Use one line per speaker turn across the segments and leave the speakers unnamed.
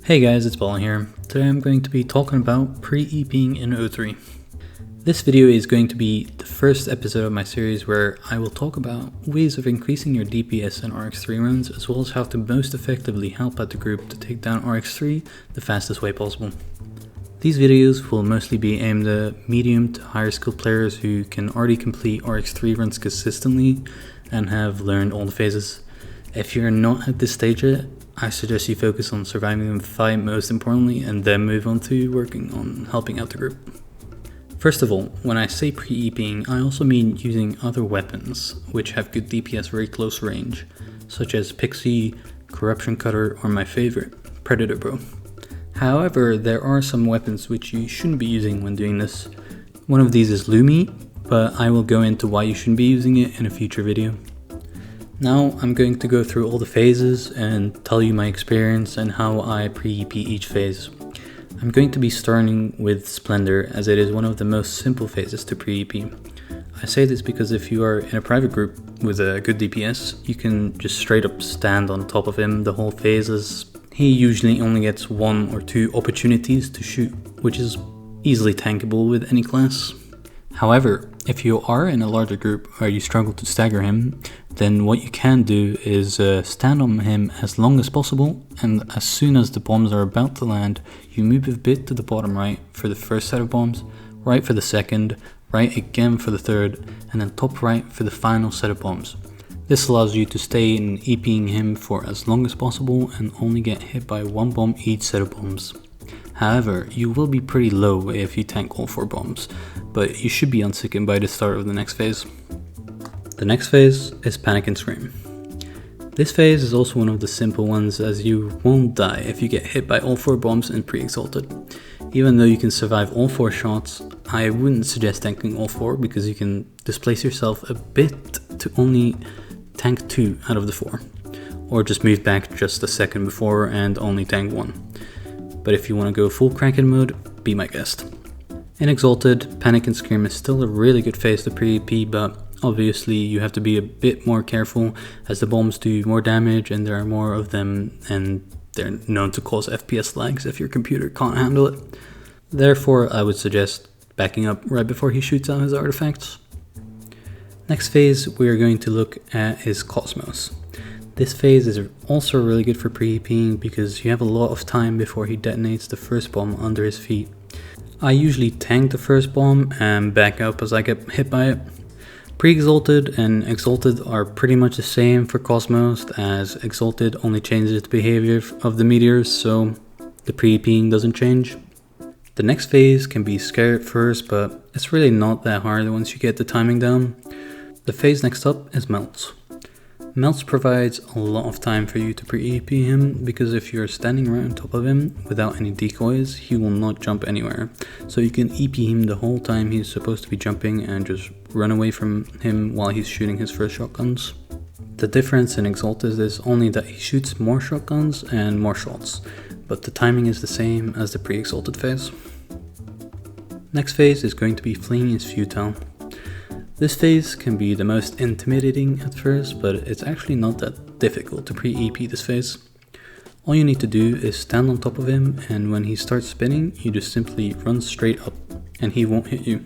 Hey guys, it's Bala here. Today I'm going to be talking about pre-EPing in O3. This video is going to be the first episode of my series where I will talk about ways of increasing your DPS in Oryx 3 runs, as well as how to most effectively help out the group to take down Oryx 3 the fastest way possible. These videos will mostly be aimed at medium to higher skilled players who can already complete Oryx 3 runs consistently and have learned all the phases. If you're not at this stage yet, I suggest you focus on surviving the fight most importantly, and then move on to working on helping out the group. First of all, when I say pre-EPing, I also mean using other weapons which have good DPS very close range, such as Pixie, Corruption Cutter, or my favorite, Predator Bow. However, there are some weapons which you shouldn't be using when doing this. One of these is Lumi, but I will go into why you shouldn't be using it in a future video. Now I'm going to go through all the phases and tell you my experience and how I pre-EP each phase. I'm going to be starting with Splendor, as it is one of the most simple phases to pre-EP. I say this because if you are in a private group with a good DPS, you can just straight up stand on top of him the whole phases. He usually only gets 1 or 2 opportunities to shoot, which is easily tankable with any class. However, if you are in a larger group where you struggle to stagger him, then what you can do is stand on him as long as possible, and as soon as the bombs are about to land, you move a bit to the bottom right for the first set of bombs, right for the second, right again for the third, and then top right for the final set of bombs. This allows you to stay in EPing him for as long as possible and only get hit by 1 bomb each set of bombs. However, you will be pretty low if you tank all 4 bombs, but you should be unsickened by the start of the next phase. The next phase is Panic and Scream. This phase is also one of the simple ones, as you won't die if you get hit by all 4 bombs and pre-exalted. Even though you can survive all 4 shots, I wouldn't suggest tanking all 4 because you can displace yourself a bit to only tank 2 out of the 4, or just move back just a second before and only tank 1. But if you want to go full Kraken mode, be my guest. In Exalted, Panic and Scream is still a really good phase to pre-EP, but obviously you have to be a bit more careful as the bombs do more damage and there are more of them, and they're known to cause FPS lags if your computer can't handle it. Therefore, I would suggest backing up right before he shoots out his artifacts. Next phase we are going to look at is Cosmos. This phase is also really good for pre-EPing because you have a lot of time before he detonates the first bomb under his feet. I usually tank the first bomb and back up as I get hit by it. Pre-Exalted and Exalted are pretty much the same for Cosmos, as Exalted only changes the behavior of the meteors, so the pre-EPing doesn't change. The next phase can be scary at first, but it's really not that hard once you get the timing down. The phase next up is Melts. Melts provides a lot of time for you to pre-EP him, because if you're standing right on top of him without any decoys, he will not jump anywhere. So you can EP him the whole time he's supposed to be jumping and just run away from him while he's shooting his first shotguns. The difference in Exalted is only that he shoots more shotguns and more shots, but the timing is the same as the pre-Exalted phase. Next phase is going to be Fleeing is Futile. This phase can be the most intimidating at first, but it's actually not that difficult to pre-EP this phase. All you need to do is stand on top of him, and when he starts spinning, you just simply run straight up and he won't hit you.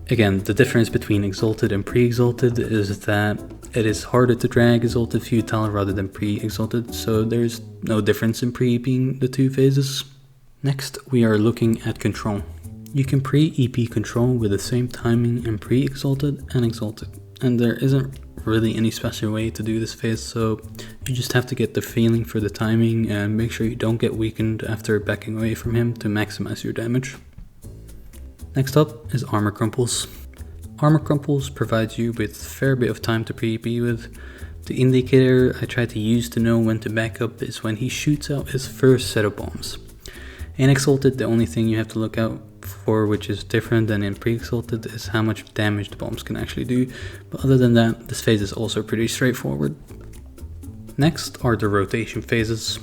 Again, the difference between Exalted and pre-Exalted is that it is harder to drag Exalted Futile rather than pre-Exalted, so there's no difference in pre-EPing the 2 phases. Next, we are looking at Control. You can pre-EP Control with the same timing in pre-Exalted and Exalted, and there isn't really any special way to do this phase, so you just have to get the feeling for the timing and make sure you don't get weakened after backing away from him to maximize your damage. Next up is Armor Crumples. Armor Crumples provides you with a fair bit of time to pre-EP with. The indicator I try to use to know when to back up is when he shoots out his first set of bombs. In Exalted, the only thing you have to look out for, which is different than in pre-Exalted, is how much damage the bombs can actually do, but other than that, this phase is also pretty straightforward. Next are the rotation phases.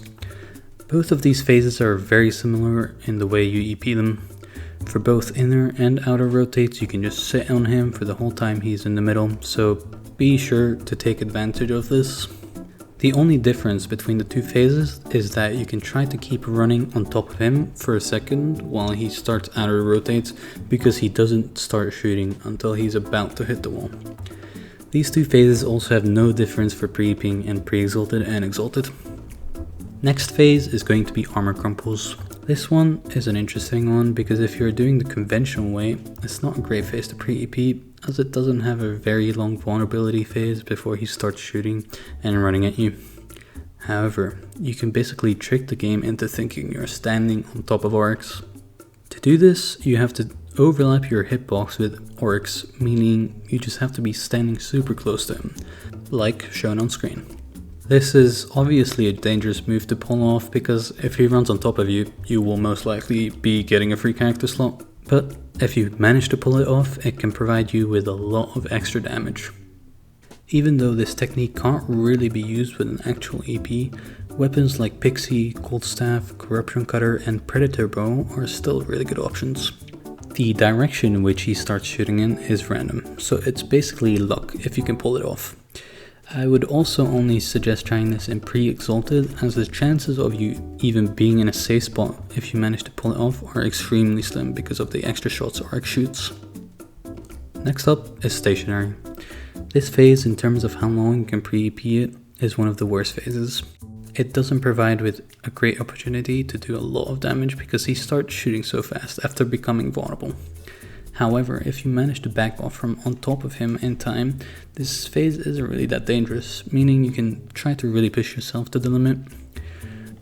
Both of these phases are very similar in the way you EP them. For both inner and outer rotates, you can just sit on him for the whole time he's in the middle, so be sure to take advantage of this. The only difference between the two phases is that you can try to keep running on top of him for a second while he starts auto rotates, because he doesn't start shooting until he's about to hit the wall. These two phases also have no difference for pre-Eping and pre-exalted and exalted. Next phase is going to be armor crumples. This one is an interesting one because if you're doing the conventional way, it's not a great phase to pre-EP, as it doesn't have a very long vulnerability phase before he starts shooting and running at you. However, you can basically trick the game into thinking you're standing on top of Oryx. To do this, you have to overlap your hitbox with Oryx, meaning you just have to be standing super close to him, like shown on screen. This is obviously a dangerous move to pull off because if he runs on top of you, you will most likely be getting a free character slot. But if you manage to pull it off, it can provide you with a lot of extra damage. Even though this technique can't really be used with an actual EP, weapons like Pixie, Cold Staff, Corruption Cutter and Predator Bow are still really good options. The direction in which he starts shooting in is random, so it's basically luck if you can pull it off. I would also only suggest trying this in pre-exalted, as the chances of you even being in a safe spot if you manage to pull it off are extremely slim because of the extra shots Oryx shoots. Next up is stationary. This phase, in terms of how long you can pre-EP it, is one of the worst phases. It doesn't provide with a great opportunity to do a lot of damage because he starts shooting so fast after becoming vulnerable. However, if you manage to back off from on top of him in time, this phase isn't really that dangerous, meaning you can try to really push yourself to the limit.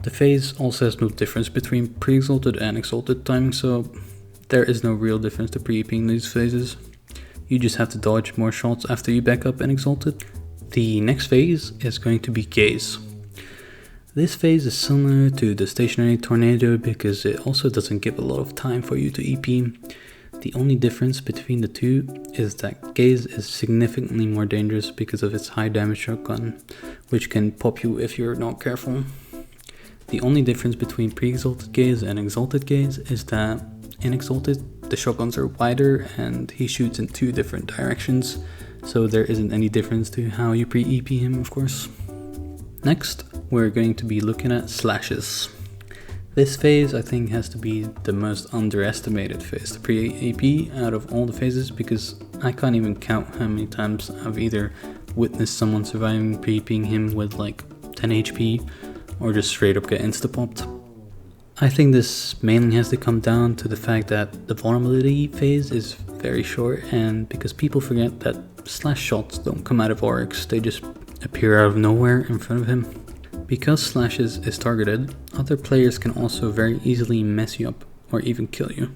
The phase also has no difference between pre-exalted and exalted timing, so there is no real difference to pre-Eping these phases. You just have to dodge more shots after you back up and exalted. The next phase is going to be gaze. This phase is similar to the stationary tornado because it also doesn't give a lot of time for you to EP. The only difference between the two is that gaze is significantly more dangerous because of its high damage shotgun, which can pop you if you're not careful. The only difference between pre-exalted gaze and exalted gaze is that in exalted, the shotguns are wider and he shoots in two different directions, so there isn't any difference to how you pre-EP him, of course. Next, we're going to be looking at slashes. This phase I think has to be the most underestimated phase to pre-EP out of all the phases because I can't even count how many times I've either witnessed someone surviving pre-EPing him with like 10 HP or just straight up get insta-popped. I think this mainly has to come down to the fact that the vulnerability phase is very short, and because people forget that slash shots don't come out of Oryx, they just appear out of nowhere in front of him. Because slashes is targeted, other players can also very easily mess you up or even kill you.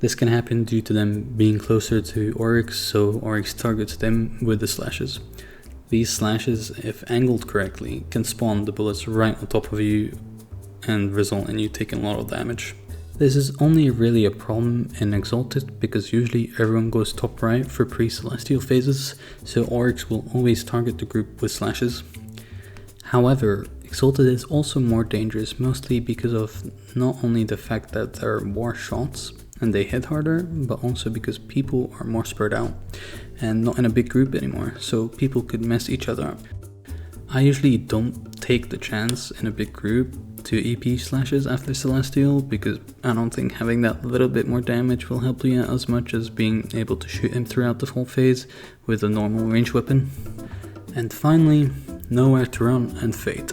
This can happen due to them being closer to Oryx, so Oryx targets them with the slashes. These slashes, if angled correctly, can spawn the bullets right on top of you and result in you taking a lot of damage. This is only really a problem in Exalted because usually everyone goes top right for pre-celestial phases, so Oryx will always target the group with slashes. However, Exalted is also more dangerous, mostly because of not only the fact that there are more shots and they hit harder, but also because people are more spread out and not in a big group anymore, so people could mess each other up. I usually don't take the chance in a big group to EP slashes after Celestial because I don't think having that little bit more damage will help you out as much as being able to shoot him throughout the whole phase with a normal ranged weapon. And finally, Nowhere to Run and Fate.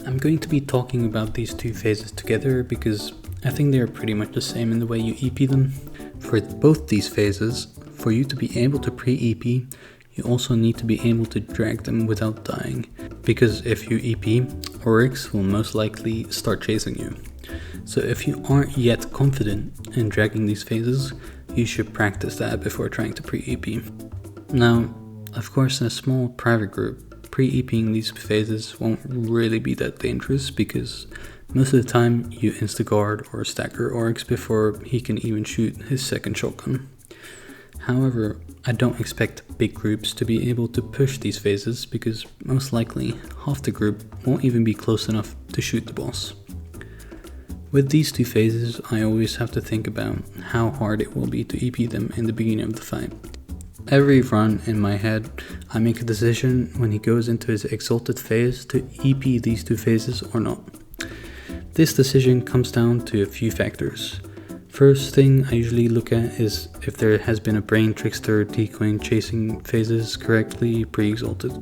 I'm going to be talking about these two phases together because I think they are pretty much the same in the way you EP them. For both these phases, for you to be able to pre-EP, you also need to be able to drag them without dying, because if you EP, Oryx will most likely start chasing you. So if you aren't yet confident in dragging these phases, you should practice that before trying to pre-EP. Now, of course, in a small private group, pre-EPing these phases won't really be that dangerous because most of the time you insta-guard or stagger Oryx before he can even shoot his second shotgun. However, I don't expect big groups to be able to push these phases because most likely half the group won't even be close enough to shoot the boss. With these two phases, I always have to think about how hard it will be to EP them in the beginning of the fight. Every run in my head, I make a decision when he goes into his exalted phase to EP these two phases or not. This decision comes down to a few factors. First thing I usually look at is if there has been a brain trickster decoying chasing phases correctly pre-exalted.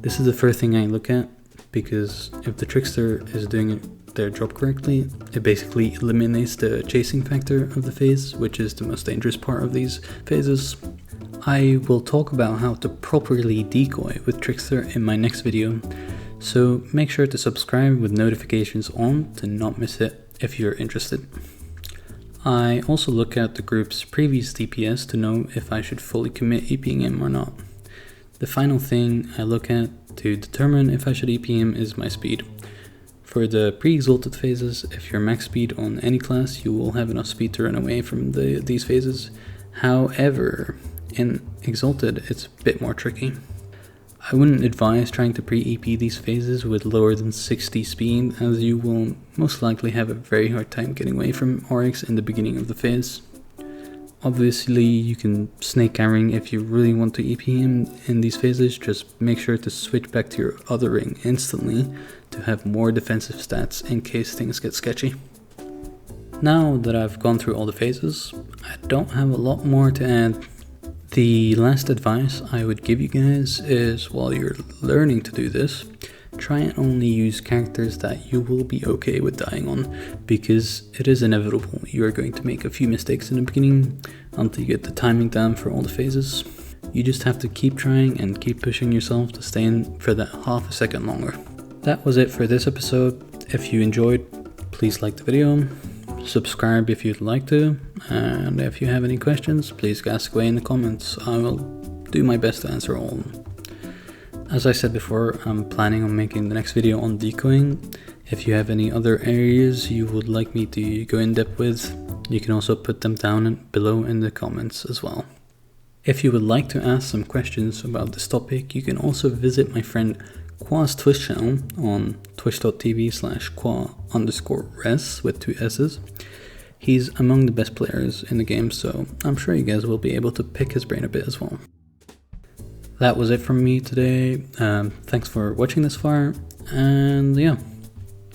This is the first thing I look at, because if the trickster is doing their job correctly, it basically eliminates the chasing factor of the phase, which is the most dangerous part of these phases. I will talk about how to properly decoy with trickster in my next video, so make sure to subscribe with notifications on to not miss it if you're interested. I also look at the group's previous DPS to know if I should fully commit EPing him or not. The final thing I look at to determine if I should EP him is my speed. For the pre-exalted phases, if you're max speed on any class, you will have enough speed to run away from these phases. However, in exalted, it's a bit more tricky. I wouldn't advise trying to pre-EP these phases with lower than 60 speed, as you will most likely have a very hard time getting away from Oryx in the beginning of the phase. Obviously, you can snake carrying if you really want to EP him in these phases. Just make sure to switch back to your other ring instantly to have more defensive stats in case things get sketchy. Now that I've gone through all the phases, I don't have a lot more to add. The last advice I would give you guys is, while you're learning to do this, try and only use characters that you will be okay with dying on, because it is inevitable you are going to make a few mistakes in the beginning until you get the timing down for all the phases. You just have to keep trying and keep pushing yourself to stay in for that half a second longer. That was it for this episode. If you enjoyed, please like the video, subscribe if you'd like to, and if you have any questions, please ask away in the comments. I will do my best to answer all. As I said before, I'm planning on making the next video on decoying. If you have any other areas you would like me to go in depth with, you can also put them down below in the comments as well. If you would like to ask some questions about this topic, you can also visit my friend Qua's Twitch channel on twitch.tv/Qua_res with 2 S's. He's among the best players in the game, so I'm sure you guys will be able to pick his brain a bit as well. That was it from me today. Thanks for watching this far, and yeah,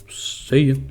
see you.